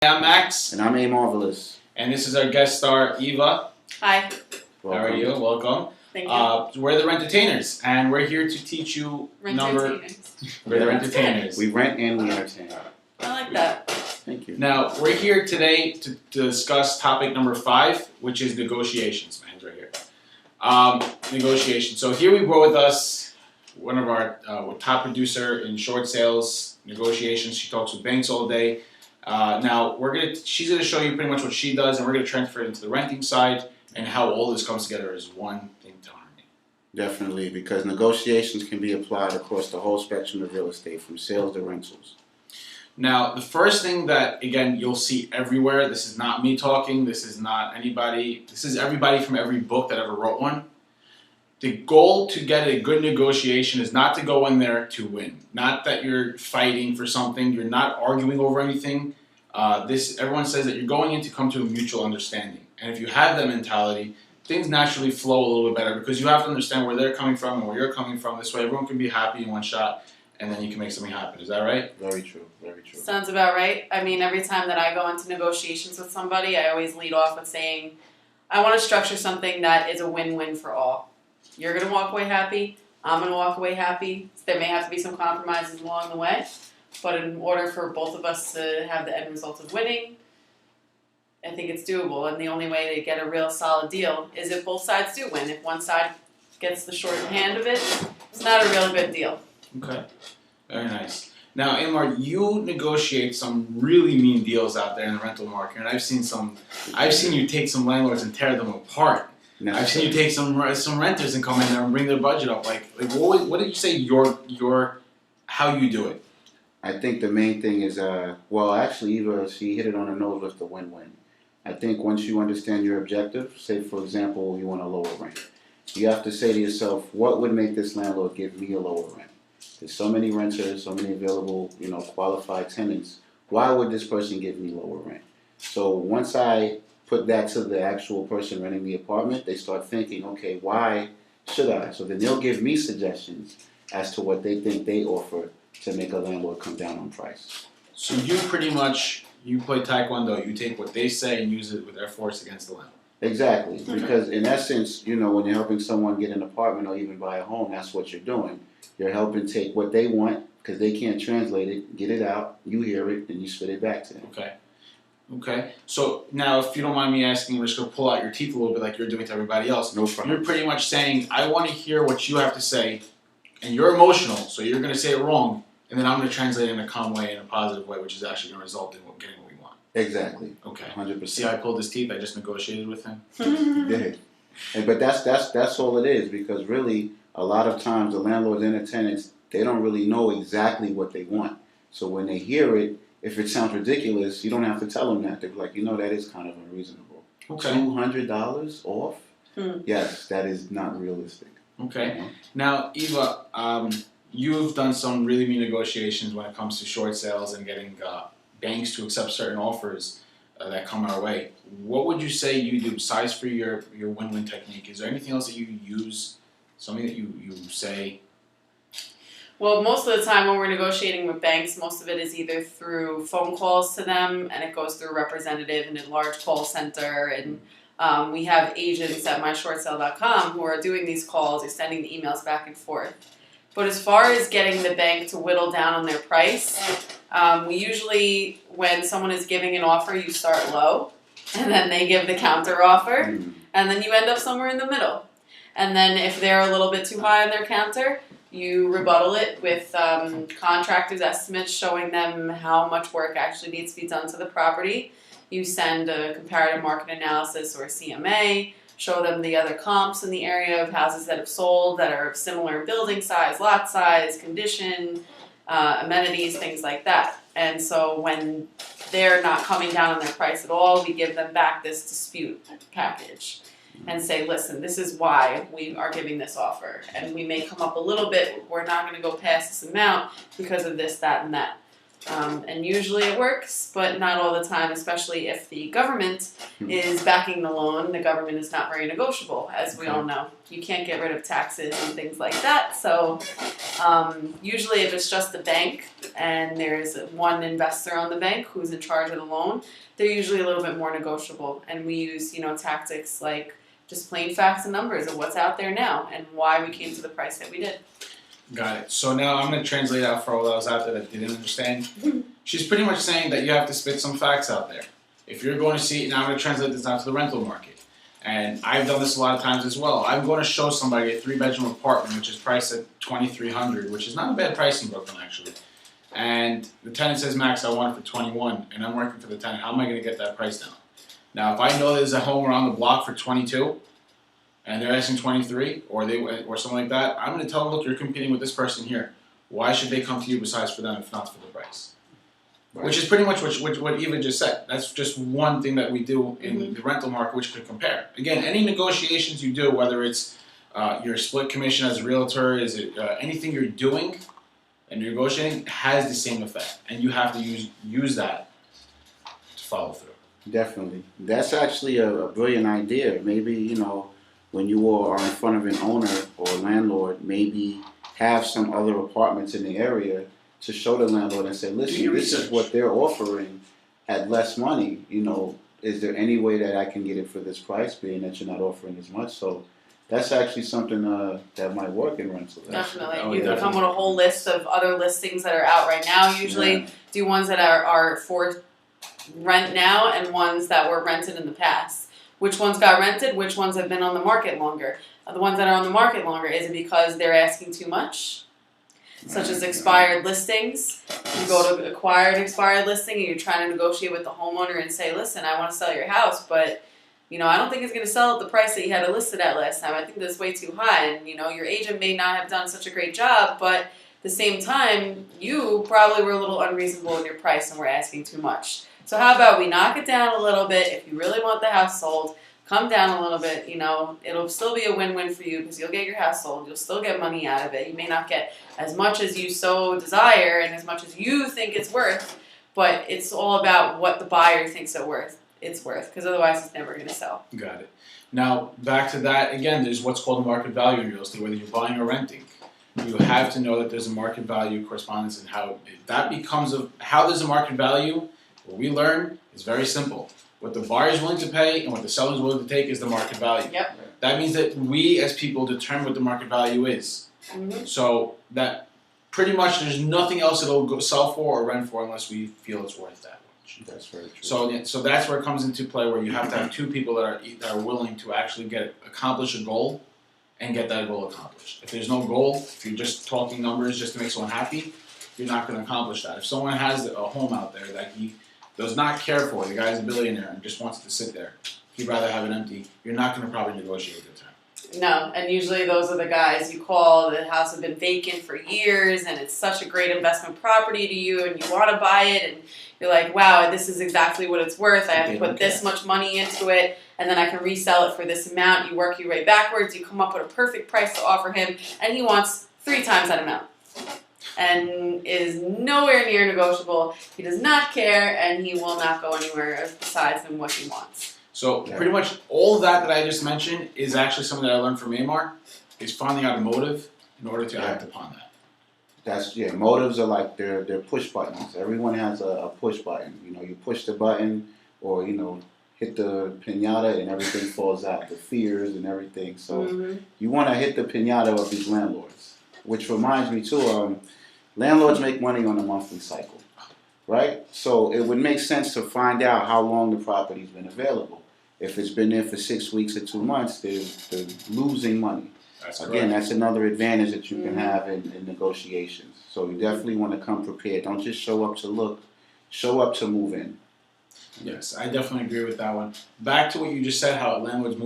I'm Max. And I'm A Marvelous. And this is our guest star, Eva. Hi. Welcome. How are you? Welcome. Thank you. We're the Rent-A-Tainers, and we're here to teach you We're the Rent-A-Tainers. We rent and we entertain. I like that. Thank you. Now, we're here today to discuss topic number 5, which is negotiations. My hand's right here. Negotiations. So here we brought with us one of our top producer in short sales negotiations. She talks with banks all day. Now she's gonna show you pretty much what she does, and we're gonna transfer it into the renting side and how all this comes together as one thing to harmony. Definitely, because negotiations can be applied across the whole spectrum of real estate, from sales to rentals. Now, the first thing that, again, you'll see everywhere, this is not me talking, this is not anybody, this is everybody from every book that ever wrote one. The goal to get a good negotiation is not to go in there to win. Not that you're fighting for something, you're not arguing over anything. Everyone says that you're going in to come to a mutual understanding. And if you have that mentality, things naturally flow a little bit better because you have to understand where they're coming from and where you're coming from. This way everyone can be happy in one shot, and then you can make something happen. Is that right? Very true, very true. Sounds about right. I mean, every time that I go into negotiations with somebody, I always lead off with saying, I want to structure something that is a win-win for all. You're going to walk away happy. I'm going to walk away happy. There may have to be some compromises along the way, but in order for both of us to have the end result of winning, I think it's doable. And the only way to get a real solid deal is if both sides do win. If one side gets the short hand of it, it's not a real good deal. Okay, very nice. Now, Amar, you negotiate some really mean deals out there in the rental market, and I've seen you take some landlords and tear them apart. I've seen you take some renters and come in there and bring their budget up. Like what did you say how you do it? I think the main thing is, actually, Eva, she hit it on the nose with the win-win. I think once you understand your objective, say, for example, you want a lower rent, you have to say to yourself, what would make this landlord give me a lower rent? There's so many renters, so many available, qualified tenants. Why would this person give me lower rent? So once I put that to the actual person renting the apartment, they start thinking, okay, why should I? So then they'll give me suggestions as to what they think they offer to make a landlord come down on price. So you pretty much, you play taekwondo, you take what they say and use it with their force against the landlord. Exactly, because in essence, when you're helping someone get an apartment or even buy a home, that's what you're doing. You're helping take what they want, because they can't translate it, get it out, you hear it, and you spit it back to them. Okay. So now, if you don't mind me asking, we're just going to pull out your teeth a little bit like you're doing to everybody else. No problem. You're pretty much saying, I want to hear what you have to say, and you're emotional, so you're going to say it wrong, and then I'm going to translate it in a calm way, in a positive way, which is actually going to result in getting what we want. Exactly. Okay. 100%. See how I pulled his teeth? I just negotiated with him. You did. But that's all it is, because really, a lot of times the landlords and the tenants, they don't really know exactly what they want. So when they hear it, if it sounds ridiculous, you don't have to tell them that. They're like, that is kind of unreasonable. Okay. $200 off? Yes, that is not realistic. Okay. Now, Eva, you've done some really mean negotiations when it comes to short sales and getting banks to accept certain offers that come our way. What would you say you do besides for your win-win technique? Is there anything else that you use, something that you say? Well, most of the time when we're negotiating with banks, most of it is either through phone calls to them, and it goes through a representative in a large call center, and we have agents at myshortsale.com who are doing these calls or sending the emails back and forth. But as far as getting the bank to whittle down on their price, we usually, when someone is giving an offer, you start low, and then they give the counter offer, and then you end up somewhere in the middle. And then if they're a little bit too high on their counter, you rebuttal it with contractors' estimates showing them how much work actually needs to be done to the property. You send a comparative market analysis or a CMA, show them the other comps in the area of houses that have sold that are of similar building size, lot size, condition, amenities, things like that. And so when they're not coming down on their price at all, we give them back this dispute package and say, listen, this is why we are giving this offer. And we may come up a little bit, we're not going to go past this amount because of this, that, and that. And usually it works, but not all the time, especially if the government is backing the loan. The government is not very negotiable, as we all know. You can't get rid of taxes and things like that. So usually if it's just the bank and there's one investor on the bank who's in charge of the loan, they're usually a little bit more negotiable. And we use, tactics like just plain facts and numbers of what's out there now and why we came to the price that we did. Got it. So now I'm going to translate out for all those out there that didn't understand. She's pretty much saying that you have to spit some facts out there. If you're going to see, now I'm going to translate this out to the rental market. And I've done this a lot of times as well. I'm going to show somebody a 3-bedroom apartment which is priced at $2,300, which is not a bad price in Brooklyn actually. And the tenant says, Max, I want it for 21, and I'm working for the tenant. How am I going to get that price down? Now, if I know there's a home around the block for 22, and they're asking 23, or something like that, I'm going to tell them, look, you're competing with this person here. Why should they come to you besides for them if not for the price? Right. Which is pretty much what Eva just said. That's just one thing that we do in the rental market which could compare. Again, any negotiations you do, whether it's your split commission as a realtor, is it anything you're doing and you're negotiating, has the same effect. And you have to use that to follow through. Definitely. That's actually a brilliant idea. Maybe, when you are in front of an owner or a landlord, maybe have some other apartments in the area to show the landlord and say, listen, this is what they're offering at less money. Is there any way that I can get it for this price, being that you're not offering as much? So that's actually something that might work in rental. Definitely. You can come with a whole list of other listings that are out right now. Usually do ones that are for rent now and ones that were rented in the past. Which ones got rented? Which ones have been on the market longer? The ones that are on the market longer, is it because they're asking too much? Such as expired listings. You go to acquire an expired listing and you're trying to negotiate with the homeowner and say, listen, I want to sell your house, but I don't think it's going to sell at the price that you had it listed at last time. I think that's way too high. And your agent may not have done such a great job, but at the same time, you probably were a little unreasonable in your price and were asking too much. So how about we knock it down a little bit? If you really want the house sold, come down a little bit. It'll still be a win-win for you because you'll get your house sold. You'll still get money out of it. You may not get as much as you so desire and as much as you think it's worth, but it's all about what the buyer thinks it's worth, because otherwise it's never going to sell. Got it. Now, back to that, again, there's what's called a market value in real estate, whether you're buying or renting. You have to know that there's a market value correspondence and how there's a market value. What we learn is very simple. What the buyer is willing to pay and what the seller is willing to take is the market value. Yep. That means that we as people determine what the market value is. So that pretty much there's nothing else it'll go sell for or rent for unless we feel it's worth that much. That's very true. So that's where it comes into play, where you have to have two people that are willing to actually accomplish a goal and get that goal accomplished. If there's no goal, if you're just talking numbers just to make someone happy, you're not going to accomplish that. If someone has a home out there that he does not care for, the guy's a billionaire and just wants to sit there, he'd rather have it empty, you're not going to probably negotiate a good time. No, and usually those are the guys you call, the house has been vacant for years and it's such a great investment property to you and you want to buy it and you're like, wow, this is exactly what it's worth. I have to put this much money into it and then I can resell it for this amount. You work your way backwards, you come up with a perfect price to offer him and he wants 3 times that amount. And is nowhere near negotiable. He does not care, and he will not go anywhere besides than what he wants. So pretty much all of that I just mentioned is actually something that I learned from Amar, is finding out a motive in order to act upon that. Motives are like they're push buttons. Everyone has a push button. You push the button or hit the piñata and everything falls out. The fears and everything. So you want to hit the piñata of these landlords, which reminds me too. Landlords make money on a monthly cycle, right? So it would make sense to find out how long the property's been available. If it's been there for 6 weeks or 2 months, they're losing money. Again, that's another advantage that you can have in negotiations. So you definitely want to come prepared. Don't just show up to look, show up to move in. Yes, I definitely agree with that one. Back to what you just said, how landlords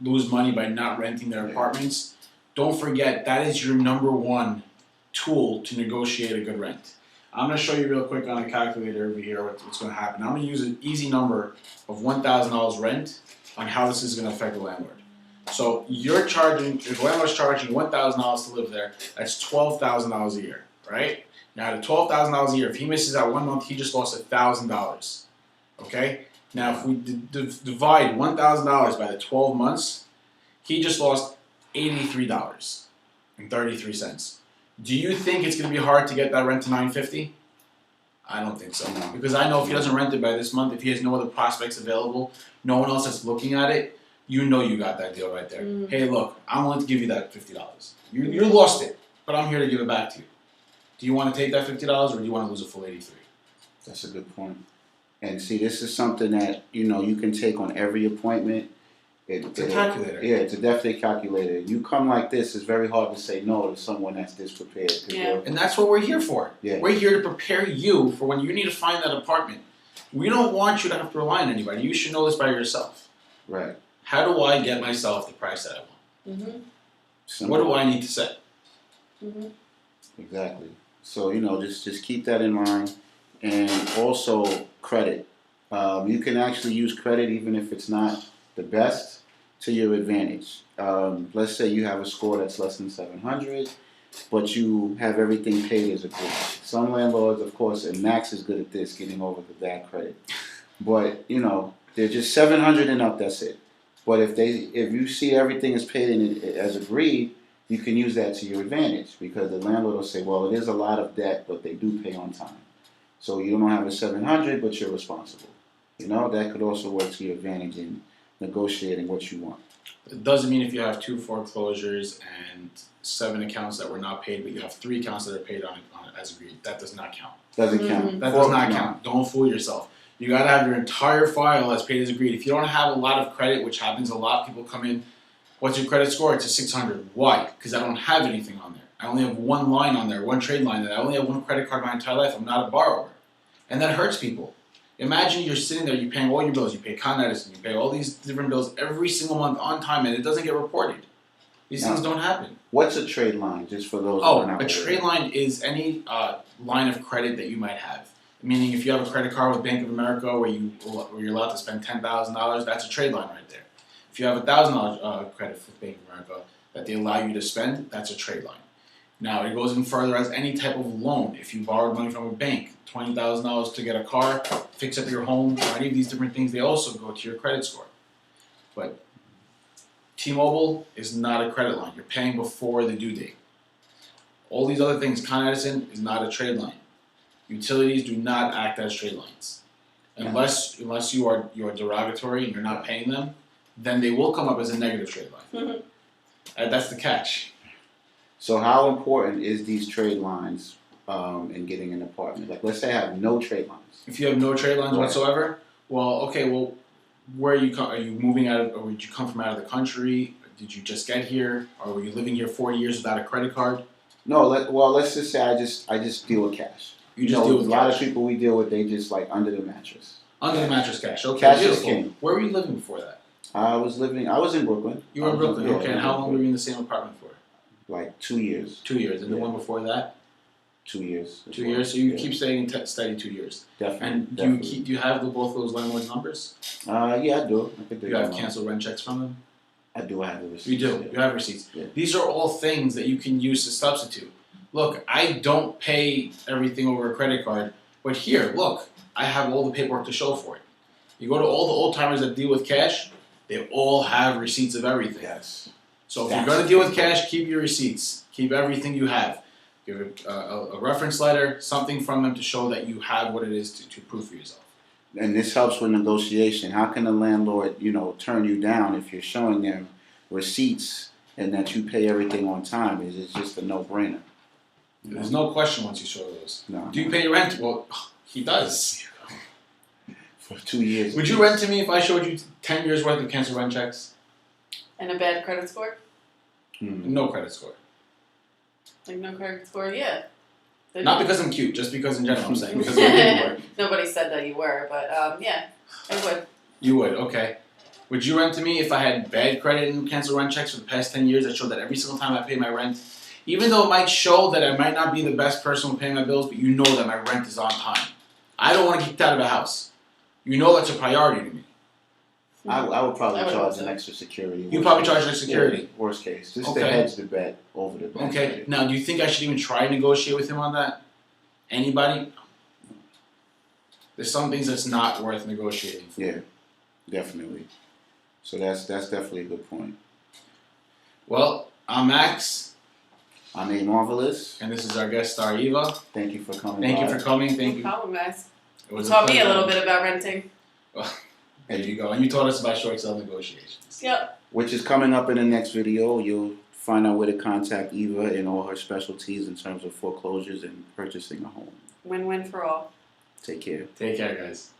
lose money by not renting their apartments. Don't forget, that is your number one tool to negotiate a good rent. I'm going to show you real quick on a calculator over here what's going to happen. I'm going to use an easy number of $1,000 rent on how this is going to affect the landlord. So if the landlord's charging $1,000 to live there, that's $12,000 a year, right? Now, the $12,000 a year, if he misses out 1 month, he just lost $1,000. Okay? Now, if we divide $1,000 by the 12 months, he just lost $83.33. Do you think it's going to be hard to get that rent to $950? I don't think so. No. Because I know if he doesn't rent it by this month, if he has no other prospects available, no one else that's looking at it, you know you got that deal right there. Hey, look, I'm willing to give you that $50. You lost it, but I'm here to give it back to you. Do you want to take that $50 or do you want to lose a full 83? That's a good point. And see, this is something that, you can take on every appointment. It's a calculator. Yeah, it's a definitely calculator. You come like this, it's very hard to say no to someone that's this prepared. Yeah. And that's what we're here for. Yeah. We're here to prepare you for when you need to find that apartment. We don't want you to have to rely on anybody. You should know this by yourself. Right. How do I get myself the price that I want? What do I need to say? Exactly. So, just keep that in mind. And also credit. You can actually use credit even if it's not the best to your advantage. Let's say you have a score that's less than 700, but you have everything paid as agreed. Some landlords, of course, and Max is good at this, getting over the bad credit. But, they're just 700 and up, that's it. But if you see everything is paid as agreed, you can use that to your advantage because the landlord will say, well, it is a lot of debt, but they do pay on time. So you don't have a 700, but you're responsible. That could also work to your advantage in negotiating what you want. It doesn't mean if you have 2 foreclosures and 7 accounts that were not paid, but you have 3 accounts that are paid on as agreed. That does not count. Doesn't count. That does not count. Don't fool yourself. You got to have your entire file as paid as agreed. If you don't have a lot of credit, which happens a lot, people come in, what's your credit score? It's a 600. Why? Because I don't have anything on there. I only have 1 line on there, 1 trade line. I only have 1 credit card my entire life. I'm not a borrower. And that hurts people. Imagine you're sitting there, you're paying all your bills, you pay Con Edison, you pay all these different bills every single month on time, and it doesn't get reported. These things don't happen. What's a trade line, just for those who are not aware? A trade line is any line of credit that you might have. Meaning if you have a credit card with Bank of America where you're allowed to spend $10,000, that's a trade line right there. If you have $1,000 credit with Bank of America that they allow you to spend, that's a trade line. Now, it goes even further as any type of loan. If you borrowed money from a bank, $20,000 to get a car, fix up your home, or any of these different things, they also go to your credit score. But T-Mobile is not a credit line. You're paying before the due date. All these other things, Con Edison is not a trade line. Utilities do not act as trade lines. Unless you are derogatory and you're not paying them, then they will come up as a negative trade line. That's the catch. So how important is these trade lines in getting an apartment? Like, let's say I have no trade lines. If you have no trade lines whatsoever, where are you? Are you moving out of, or did you come from out of the country? Did you just get here, or were you living here 40 years without a credit card? No. Let's just say I just deal with cash. You just deal with a cash. lot of people we deal with, they just like under the mattress. Under the mattress cash. Okay, cash beautiful. is king. Where were you living before that? I was in Brooklyn. You were in Brooklyn. Yeah, Okay, and how long were you in the same apartment for? Like 2 years. 2 years, and the one before that? 2 years. 2 years. So you keep staying steady 2 years. Definitely. And do you have both those landlord numbers? Yeah, I do. You have canceled rent checks from them? I do. I have the receipts. You do. You have receipts. Yeah. These are all things that you can use to substitute. Look, I don't pay everything over a credit card, but here, look, I have all the paperwork to show for it. You go to all the old timers that deal with cash, they all have receipts of everything. Yes. So if you're going to deal with cash, keep your receipts. Keep everything you have. Give a reference letter, something from them to show that you have what it is to prove for yourself. And this helps with negotiation. How can a landlord, turn you down if you're showing them receipts and that you pay everything on time? It's just a no-brainer. There's no question once you show those. No. Do you pay your rent? Well, he does. For 2 years. Would you rent to me if I showed you 10 years worth of canceled rent checks? And a bad credit score? No credit score. Like no credit score? Yeah. Not because I'm cute, just because in general I'm saying. Because of my paperwork. Nobody said that you were, but yeah, I would. You would, okay. Would you rent to me if I had bad credit and canceled rent checks for the past 10 years that showed that every single time I pay my rent, even though it might show that I might not be the best person with paying my bills, but you know that my rent is on time. I don't want to get kicked out of a house. You know that's a priority to me. I would probably charge an extra security. You probably charge extra security? Yeah, worst case. Just to hedge the bet over the bank. Okay. Now, do you think I should even try to negotiate with him on that? anybody, there's some things that's not worth negotiating for. Yeah, definitely. So that's definitely a good point. Well, I'm Max, I'm A Marvelous. and this is our guest star Eva. Thank you for coming. Thank you by. for coming. Thank No you. problem, guys. It was Taught me a pleasure. little bit about renting. There you go. And you taught us about short sale negotiations. Yep. Which is coming up in the next video. You'll find out where to contact Eva and all her specialties in terms of foreclosures and purchasing a home. Win-win for all. Take care. Take care, guys.